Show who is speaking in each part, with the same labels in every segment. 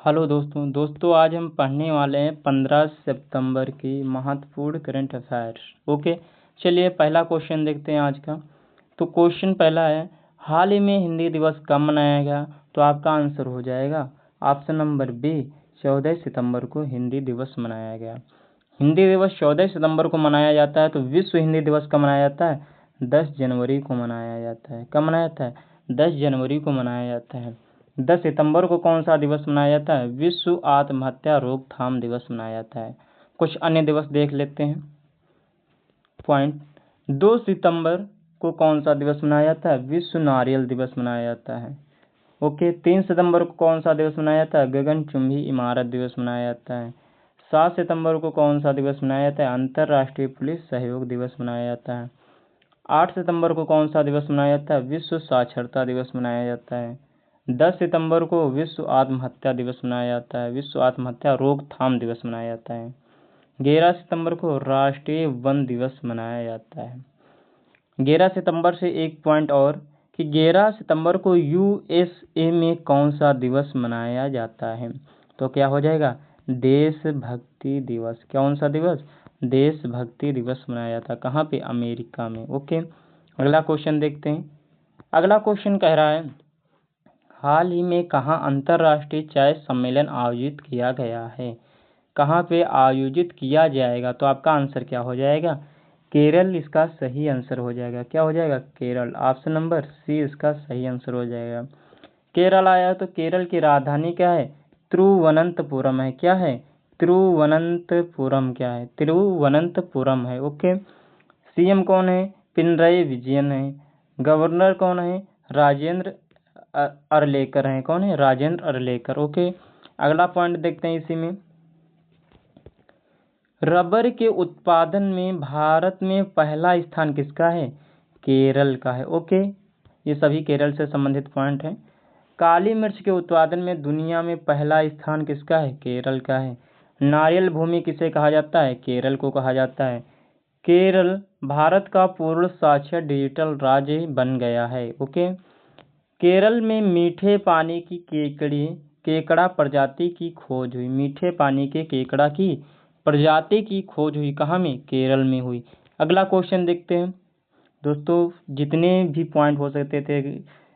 Speaker 1: Hello दोस्तों आज हम पढ़ने वाले हैं 15 सितंबर की महत्वपूर्ण करंट अफेयर्स। ओके, चलिए पहला क्वेश्चन देखते हैं आज का। तो क्वेश्चन पहला है, हाल ही में हिंदी दिवस कब मनाया गया? तो आपका आंसर हो जाएगा ऑप्शन नंबर बी, 14 सितंबर को हिंदी दिवस मनाया गया। हिंदी दिवस 14 सितंबर को मनाया जाता है। तो विश्व हिंदी दिवस कब मनाया जाता है? 10 जनवरी को मनाया जाता है। कब मनाया जाता है? 10 जनवरी को मनाया जाता है। 10 सितंबर को कौन सा दिवस मनाया जाता है? विश्व आत्महत्या रोकथाम दिवस मनाया जाता है। कुछ अन्य दिवस देख लेते हैं। पॉइंट 2 सितंबर को कौन सा दिवस मनाया जाता है? विश्व नारियल दिवस मनाया जाता है। ओके, 3 सितंबर को कौन सा दिवस मनाया जाता है? गगनचुंबी इमारत दिवस मनाया जाता है। 7 सितंबर को कौन सा दिवस मनाया जाता है? अंतर्राष्ट्रीय पुलिस सहयोग दिवस मनाया जाता है। 8 सितंबर को कौन सा दिवस मनाया जाता है? विश्व साक्षरता दिवस मनाया जाता है। 10 सितंबर को विश्व आत्महत्या दिवस मनाया जाता है। विश्व आत्महत्या रोकथाम दिवस मनाया जाता है। 11 सितंबर को राष्ट्रीय वन दिवस मनाया जाता है। 11 सितंबर से एक पॉइंट और कि 11 सितंबर को यूएसए में कौन सा दिवस मनाया जाता है? तो क्या हो जाएगा? देशभक्ति दिवस। कौन सा दिवस? देशभक्ति दिवस मनाया जाता है। कहाँ पे? अमेरिका में। ओके, अगला क्वेश्चन देखते हैं। अगला क्वेश्चन कह रहा है, हाल ही में कहाँ अंतर्राष्ट्रीय चाय सम्मेलन आयोजित किया गया है? कहाँ पे आयोजित किया जाएगा? तो आपका आंसर क्या हो जाएगा? केरल इसका सही आंसर हो जाएगा। क्या हो जाएगा? केरल। ऑप्शन नंबर सी इसका सही आंसर हो जाएगा। केरल आया तो केरल की राजधानी क्या है? तिरुवनंतपुरम है। क्या है? तिरुवनंतपुरम। क्या है? तिरुवनंतपुरम है। ओके, सीएम कौन है? पिनरई विजयन है। गवर्नर कौन है? राजेंद्र अरलेकर हैं। कौन है? राजेंद्र अरलेकर। ओके, अगला पॉइंट देखते हैं इसी में। रबर के उत्पादन में भारत में पहला स्थान किसका है? केरल का है। ओके, ये सभी केरल से संबंधित पॉइंट हैं। काली मिर्च के उत्पादन में दुनिया में पहला स्थान किसका है? केरल का है। नारियल भूमि किसे कहा जाता है? केरल को कहा जाता है। केरल भारत का पूर्ण साक्षर डिजिटल राज्य बन गया है। ओके, केरल में मीठे पानी की केकड़ा प्रजाति की खोज हुई। मीठे पानी के केकड़ा की प्रजाति की खोज हुई। कहाँ में? केरल में हुई। अगला क्वेश्चन देखते हैं। दोस्तों, जितने भी पॉइंट हो सकते थे,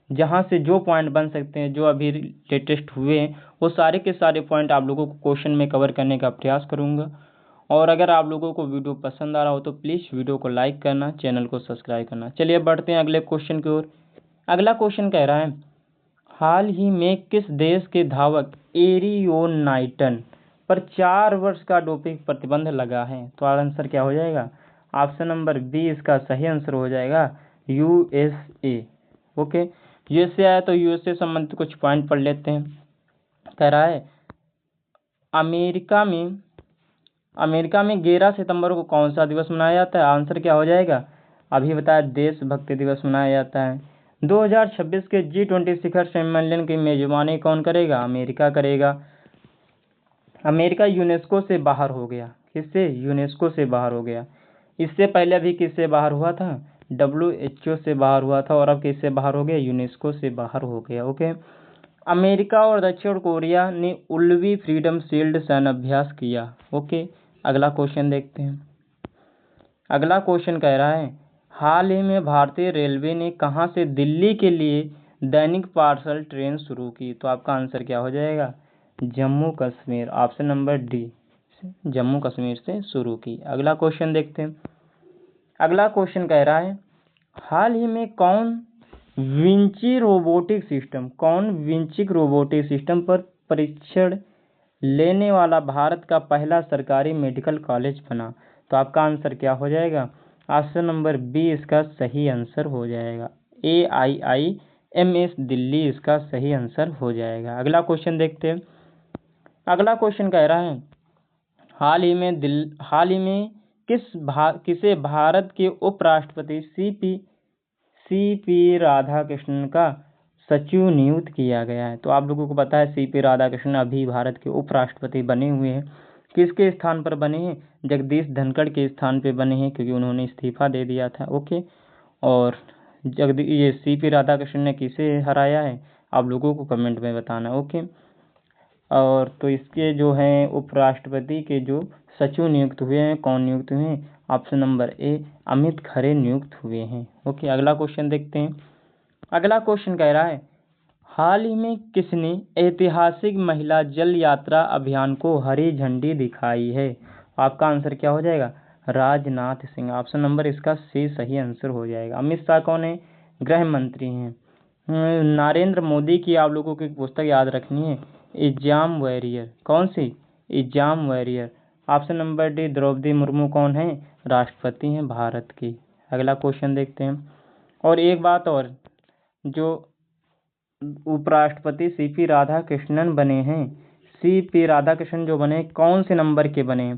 Speaker 1: जहाँ से जो पॉइंट बन सकते हैं, जो अभी लेटेस्ट हुए हैं, वो सारे के सारे पॉइंट आप लोगों को क्वेश्चन में कवर करने का प्रयास करूँगा। और अगर आप लोगों को वीडियो पसंद आ रहा हो तो प्लीज़ वीडियो को लाइक करना, चैनल को सब्सक्राइब करना। चलिए बढ़ते हैं अगले क्वेश्चन की ओर। अगला क्वेश्चन कह रहा है, हाल ही में किस देश के धावक एरियोनाइटन पर 4 वर्ष का डोपिंग प्रतिबंध लगा है? तो आंसर क्या हो जाएगा? ऑप्शन नंबर बी इसका सही आंसर हो जाएगा, यूएसए। ओके, यूएसए आया तो यूएसए संबंधित कुछ पॉइंट पढ़ लेते हैं। कह रहा है, अमेरिका में 11 सितंबर को कौन सा दिवस मनाया जाता है? आंसर क्या हो जाएगा? अभी बताया, देशभक्ति दिवस मनाया जाता है। 2026 के G20 शिखर सम्मेलन की मेजबानी कौन करेगा? अमेरिका करेगा। अमेरिका यूनेस्को से बाहर हो गया। किससे? यूनेस्को से बाहर हो गया। इससे पहले अभी किससे बाहर हुआ था? WHO से बाहर हुआ था, और अब किससे बाहर हो गया? यूनेस्को से बाहर हो गया। ओके, अमेरिका और दक्षिण कोरिया ने उल्वी फ्रीडम शील्ड सैन्य अभ्यास किया। ओके, अगला क्वेश्चन देखते हैं। अगला क्वेश्चन कह रहा है, हाल ही में भारतीय रेलवे ने कहां से दिल्ली के लिए दैनिक पार्सल ट्रेन शुरू की? तो आपका आंसर क्या हो जाएगा? Jammu Kashmir. Option number D, Jammu Kashmir से शुरू की। अगला क्वेश्चन देखते हैं। अगला क्वेश्चन कह रहा है, हाल ही में कौन विंची रोबोटिक सिस्टम पर परीक्षण लेने वाला भारत का पहला सरकारी मेडिकल कॉलेज बना? तो आपका आंसर क्या हो जाएगा? ऑप्शन नंबर बी इसका सही आंसर हो जाएगा, AIIMS दिल्ली इसका सही आंसर हो जाएगा। अगला क्वेश्चन देखते हैं। अगला क्वेश्चन कह रहा है, हाल ही में किसे भारत के उपराष्ट्रपति सीपी राधाकृष्णन का सचिव नियुक्त किया गया है? तो आप लोगों को पता है, सीपी राधाकृष्णन अभी भारत के उपराष्ट्रपति बने हुए हैं। किसके स्थान पर बने हैं? जगदीश धनखड़ के स्थान पे बने हैं, क्योंकि उन्होंने इस्तीफा दे दिया था। ओके, और ये सीपी राधाकृष्णन ने किसे हराया है? आप लोगों को कमेंट में बताना। ओके, और तो इसके जो हैं उपराष्ट्रपति के जो सचिव नियुक्त हुए हैं, कौन नियुक्त हुए हैं? Option number A Amit Khare नियुक्त हुए हैं। ओके, अगला क्वेश्चन देखते हैं। अगला क्वेश्चन कह रहा है हाल ही में किसने ऐतिहासिक महिला जल यात्रा अभियान को हरी झंडी दिखाई है? आपका आंसर क्या हो जाएगा? राजनाथ सिंह। ऑप्शन नंबर इसका सी सही आंसर हो जाएगा। अमित शाह कौन है? गृह मंत्री हैं। नरेंद्र मोदी की आप लोगों को एक पुस्तक याद रखनी है, एग्जाम वॉरियर। कौन सी? Exam warrior. Option number D Droupadi Murmu कौन है? राष्ट्रपति हैं भारत की। अगला क्वेश्चन देखते हैं। और एक बात और, जो उपराष्ट्रपति सीपी राधाकृष्णन बने हैं, सीपी राधाकृष्णन जो बने कौन से नंबर के बने?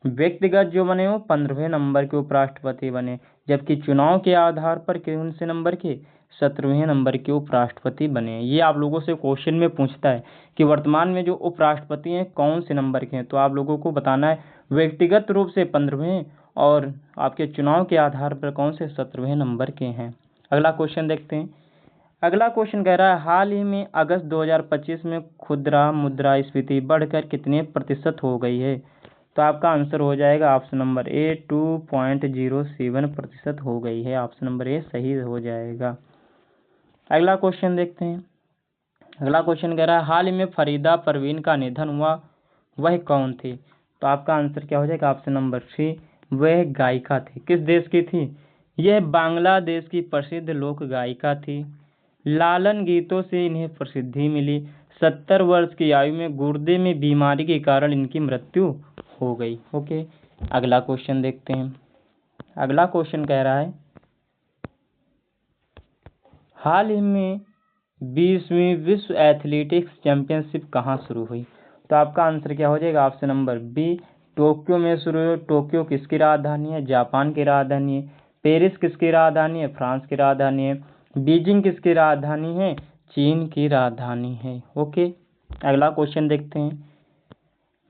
Speaker 1: व्यक्तिगत जो बने वो 15वें नंबर के उपराष्ट्रपति बने, जबकि चुनाव के आधार पर कौन से नंबर के? 17वें नंबर के उपराष्ट्रपति बने। ये आप लोगों से क्वेश्चन में पूछता है कि वर्तमान में जो उपराष्ट्रपति हैं कौन से नंबर के हैं, तो आप लोगों को बताना है व्यक्तिगत रूप से 15वें और आपके चुनाव के आधार पर कौन से 17वें नंबर के हैं। अगला क्वेश्चन देखते हैं। अगला क्वेश्चन कह रहा है हाल ही में अगस्त 2025 में खुदरा मुद्रास्फीति बढ़कर कितने प्रतिशत हो गई है? तो आपका आंसर हो जाएगा ऑप्शन नंबर ए 2.07% हो गई है। ऑप्शन नंबर ए सही हो जाएगा। अगला क्वेश्चन देखते हैं। अगला क्वेश्चन कह रहा है हाल ही में फरीदा परवीन का निधन हुआ, वह कौन थी? तो आपका आंसर क्या हो जाएगा? ऑप्शन नंबर सी, वह गायिका थी। किस देश की थी? यह बांग्लादेश की प्रसिद्ध लोक गायिका थी। लालन गीतों से इन्हें प्रसिद्धि मिली। 70 वर्ष की आयु में गुर्दे में बीमारी के कारण इनकी मृत्यु हो गई। ओके, अगला क्वेश्चन देखते हैं। अगला क्वेश्चन कह रहा है हाल ही में 20वीं विश्व एथलेटिक्स चैंपियनशिप कहाँ शुरू हुई? तो आपका आंसर क्या हो जाएगा? ऑप्शन नंबर बी, टोक्यो में शुरू हुई। टोक्यो किसकी राजधानी है? जापान की राजधानी है। पेरिस किसकी राजधानी है? फ्रांस की राजधानी है। बीजिंग किसकी राजधानी है? चीन की राजधानी है। ओके, अगला क्वेश्चन देखते हैं।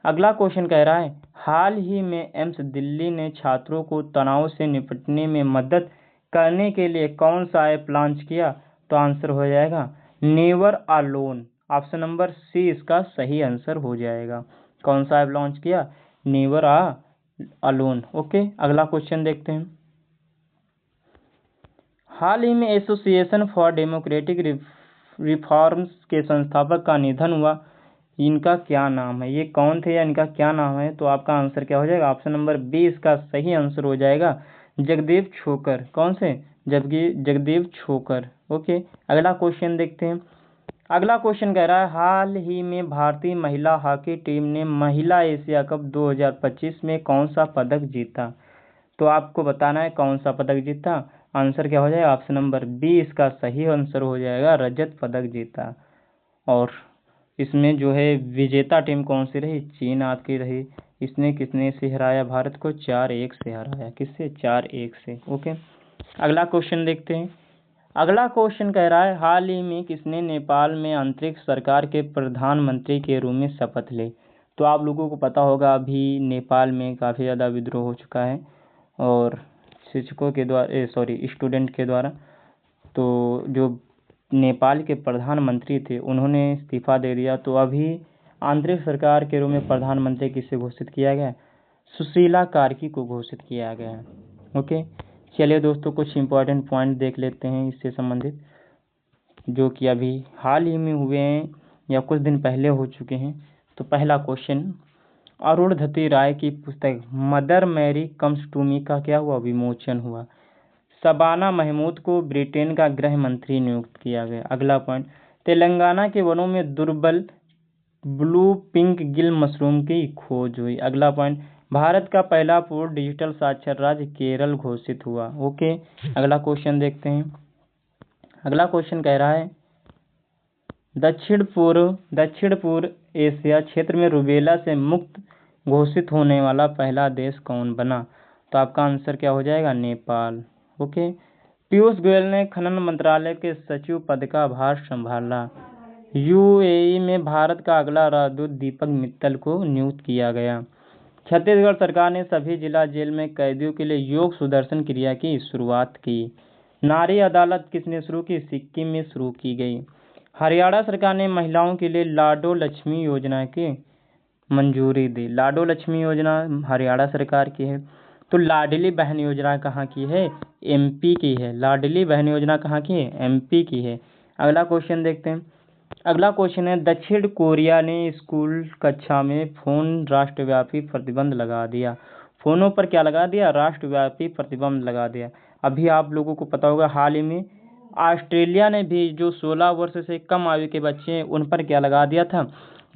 Speaker 1: अगला क्वेश्चन कह रहा है हाल ही में एम्स दिल्ली ने छात्रों को तनाव से निपटने में मदद करने के लिए कौन सा ऐप लॉन्च किया? तो आंसर हो जाएगा never alone. Option number C इसका सही आंसर हो जाएगा। कौन सा ऐप लॉन्च किया? Never alone. ओके, अगला क्वेश्चन देखते हैं। हाल ही में एसोसिएशन फॉर डेमोक्रेटिक रिफॉर्म्स के संस्थापक का निधन हुआ, इनका क्या नाम है? ये कौन थे या इनका क्या नाम है? तो आपका आंसर क्या हो जाएगा? ऑप्शन नंबर बी इसका सही आंसर हो जाएगा जगदीप छोकर। कौन से? जगदीप छोकर। ओके, अगला क्वेश्चन देखते हैं। अगला क्वेश्चन कह रहा है हाल ही में भारतीय महिला हॉकी टीम ने महिला एशिया कप 2025 में कौन सा पदक जीता? तो आपको बताना है कौन सा पदक जीता। आंसर क्या हो जाएगा? ऑप्शन नंबर बी इसका सही आंसर हो जाएगा, रजत पदक जीता। और इसमें जो है विजेता टीम कौन सी रही? चीन आपकी रही। इसने कितने से हराया भारत को? 4-1 से हराया। किससे? 4-1 से। ओके, अगला क्वेश्चन देखते हैं। अगला क्वेश्चन कह रहा है हाल ही में किसने नेपाल में अंतरिक्ष सरकार के प्रधानमंत्री के रूप में शपथ ली? तो आप लोगों को पता होगा अभी नेपाल में काफ़ी ज़्यादा विद्रोह हो चुका है और शिक्षकों के द्वारा स्टूडेंट के द्वारा, तो जो नेपाल के प्रधानमंत्री थे उन्होंने इस्तीफा दे दिया। तो अभी आंतरिक सरकार के रूप में प्रधानमंत्री किसे घोषित किया गया? सुशीला कार्की को घोषित किया गया है। ओके, चलिए दोस्तों कुछ इम्पोर्टेंट पॉइंट देख लेते हैं इससे संबंधित, जो कि अभी हाल ही में हुए हैं या कुछ दिन पहले हो चुके हैं। तो पहला क्वेश्चन, अरुणधति राय की पुस्तक mother Mary comes to me का क्या हुआ? विमोचन हुआ। शबाना महमूद को ब्रिटेन का गृह मंत्री नियुक्त किया गया। अगला पॉइंट, तेलंगाना के वनों में दुर्लभ ब्लू पिंक गिल मशरूम की खोज हुई। अगला पॉइंट, भारत का पहला पूर्ण डिजिटल साक्षर राज्य केरल घोषित हुआ। ओके, अगला क्वेश्चन देखते हैं। अगला क्वेश्चन कह रहा है दक्षिण पूर्व एशिया क्षेत्र में रूबेला से मुक्त घोषित होने वाला पहला देश कौन बना? तो आपका आंसर क्या हो जाएगा? नेपाल। ओके, पीयूष गोयल ने खनन मंत्रालय के सचिव पद का भार संभाला। यूएई में भारत का अगला राजदूत दीपक मित्तल को नियुक्त किया गया। छत्तीसगढ़ सरकार ने सभी जिला जेल में कैदियों के लिए योग सुदर्शन क्रिया की शुरुआत की। नारी अदालत किसने शुरू की? सिक्किम में शुरू की गई। हरियाणा सरकार ने महिलाओं के लिए लाडो लक्ष्मी योजना की मंजूरी दी। लाडो लक्ष्मी योजना हरियाणा सरकार की है। तो लाडली बहन योजना कहाँ की है? एमपी की है। लाडली बहन योजना कहाँ की है? एमपी की है। अगला क्वेश्चन देखते हैं। अगला क्वेश्चन है, दक्षिण कोरिया ने स्कूल कक्षा में फोन राष्ट्रव्यापी प्रतिबंध लगा दिया। फोनों पर क्या लगा दिया? राष्ट्रव्यापी प्रतिबंध लगा दिया। अभी आप लोगों को पता होगा, हाल ही में ऑस्ट्रेलिया ने भी जो 16 वर्ष से कम आयु के बच्चे हैं उन पर क्या लगा दिया था?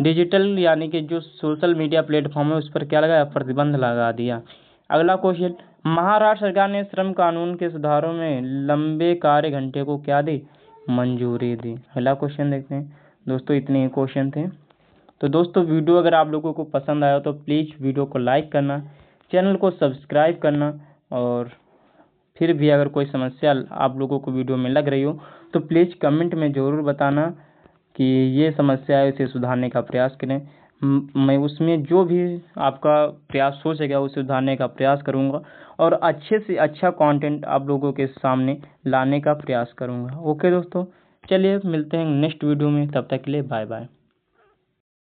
Speaker 1: डिजिटल यानी कि जो सोशल मीडिया प्लेटफॉर्म है उस पर क्या लगाया? प्रतिबंध लगा दिया। अगला क्वेश्चन, महाराष्ट्र सरकार ने श्रम कानून के सुधारों में लंबे कार्य घंटे को क्या दी? मंजूरी दी। अगला क्वेश्चन देखते हैं। दोस्तों इतने ही क्वेश्चन थे। तो दोस्तों वीडियो अगर आप लोगों को पसंद आया तो प्लीज़ वीडियो को लाइक करना, चैनल को सब्सक्राइब करना, और फिर भी अगर कोई समस्या आप लोगों को वीडियो में लग रही हो तो प्लीज़ कमेंट में ज़रूर बताना कि ये समस्या है, इसे सुधारने का प्रयास करें। मैं उसमें जो भी आपका प्रयास हो सकेगा उसे सुधारने का प्रयास करूँगा और अच्छे से अच्छा कंटेंट आप लोगों के सामने लाने का प्रयास करूँगा। ओके दोस्तों, चलिए मिलते हैं नेक्स्ट वीडियो में, तब तक के लिए बाय बाय।